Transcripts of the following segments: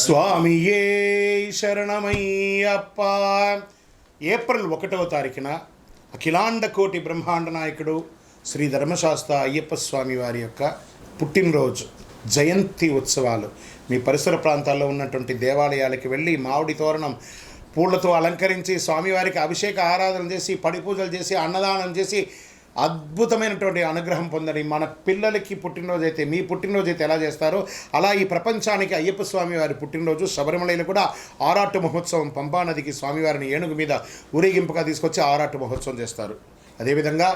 స్వామియే శరణమయ్యప్ప. ఏప్రిల్ 1వ తారీఖున అఖిలాండ కోటి బ్రహ్మాండ నాయకుడు శ్రీ ధర్మశాస్త్ర అయ్యప్ప స్వామి వారి యొక్క పుట్టినరోజు జయంతి ఉత్సవాలు మీ పరిసర ప్రాంతాల్లో ఉన్నటువంటి దేవాలయాలకి వెళ్ళి మామిడి తోరణం పూలతో అలంకరించి స్వామివారికి అభిషేక ఆరాధన చేసి పడి పూజలు చేసి అన్నదానం చేసి అద్భుతమైనటువంటి అనుగ్రహం పొందని మన పిల్లలకి పుట్టినరోజు అయితే మీ పుట్టినరోజు అయితే ఎలా చేస్తారో అలా ఈ ప్రపంచానికి అయ్యప్ప స్వామి వారి పుట్టినరోజు శబరిమలలో కూడా ఆరాటు మహోత్సవం పంపానదికి స్వామివారిని ఏనుగు మీద ఊరేగింపుగా తీసుకొచ్చి ఆరాటు మహోత్సవం చేస్తారు. అదేవిధంగా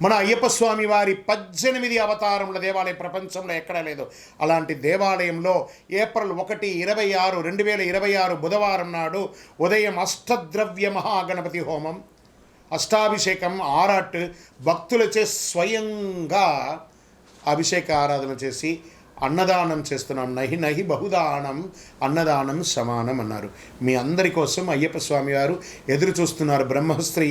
మన అయ్యప్ప స్వామి వారి 18 అవతారముల దేవాలయం ప్రపంచంలో ఎక్కడా లేదు. అలాంటి దేవాలయంలో ఏప్రిల్ 1, 26, 2026 బుధవారం నాడు ఉదయం అష్టద్రవ్య మహాగణపతి హోమం, అష్టాభిషేకం, ఆరాట్ భక్తులచే స్వయంగా అభిషేక ఆరాధన చేసి అన్నదానం చేస్తున్నాం. నహి నహి బహుదానం అన్నదానం సమానం అన్నారు. మీ అందరి కోసం అయ్యప్ప స్వామి వారు ఎదురు చూస్తున్నారు. బ్రహ్మశ్రీ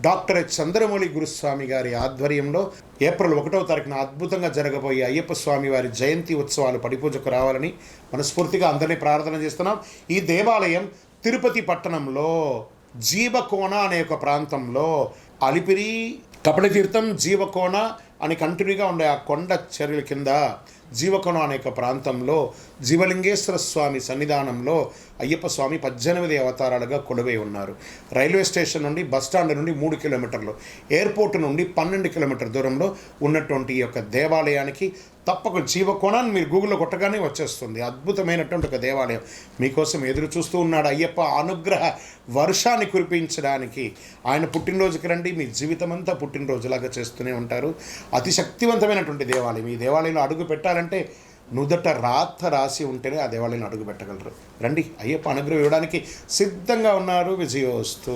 డాక్టర్ చంద్రమౌళి గురుస్వామి గారి ఆధ్వర్యంలో ఏప్రిల్ 1వ తారీఖున అద్భుతంగా జరగబోయే అయ్యప్ప స్వామి వారి జయంతి ఉత్సవాలు పడిపూజకు రావాలని మనస్ఫూర్తిగా అందరినీ ప్రార్థన చేస్తున్నాం. ఈ దేవాలయం తిరుపతి పట్టణంలో జీవకోన అనే ఒక ప్రాంతంలో అలిపిరి, కపటతీర్థం, జీవకోన అని కంటిన్యూగా ఉండే ఆ కొండ చర్యల కింద జీవకోన అనే ఒక ప్రాంతంలో జీవలింగేశ్వర స్వామి సన్నిధానంలో అయ్యప్ప స్వామి 18 అవతారాలుగా కొలువై ఉన్నారు. రైల్వే స్టేషన్ నుండి బస్టాండ్ నుండి 3 కిలోమీటర్లు, ఎయిర్పోర్ట్ నుండి 12 కిలోమీటర్ దూరంలో ఉన్నటువంటి ఈ యొక్క దేవాలయానికి తప్పక జీవకోణాన్ని మీరు గూగుల్లో కొట్టగానే వచ్చేస్తుంది. అద్భుతమైనటువంటి ఒక దేవాలయం మీకోసం ఎదురు చూస్తూ ఉన్నాడు. అయ్యప్ప అనుగ్రహ వర్షాన్ని కురిపించడానికి ఆయన పుట్టినరోజుకి రండి. మీ జీవితం అంతా పుట్టినరోజులాగా చేస్తూనే ఉంటారు. అతి శక్తివంతమైనటువంటి దేవాలయం. ఈ దేవాలయంలో అడుగు పెట్టాలంటే నుదుట రాత రాసి ఉంటేనే ఆ దేవాలయంలో అడుగు పెట్టగలరు. రండి, అయ్యప్ప అనుగ్రహం ఇవ్వడానికి సిద్ధంగా ఉన్నారు. విజయోస్తు.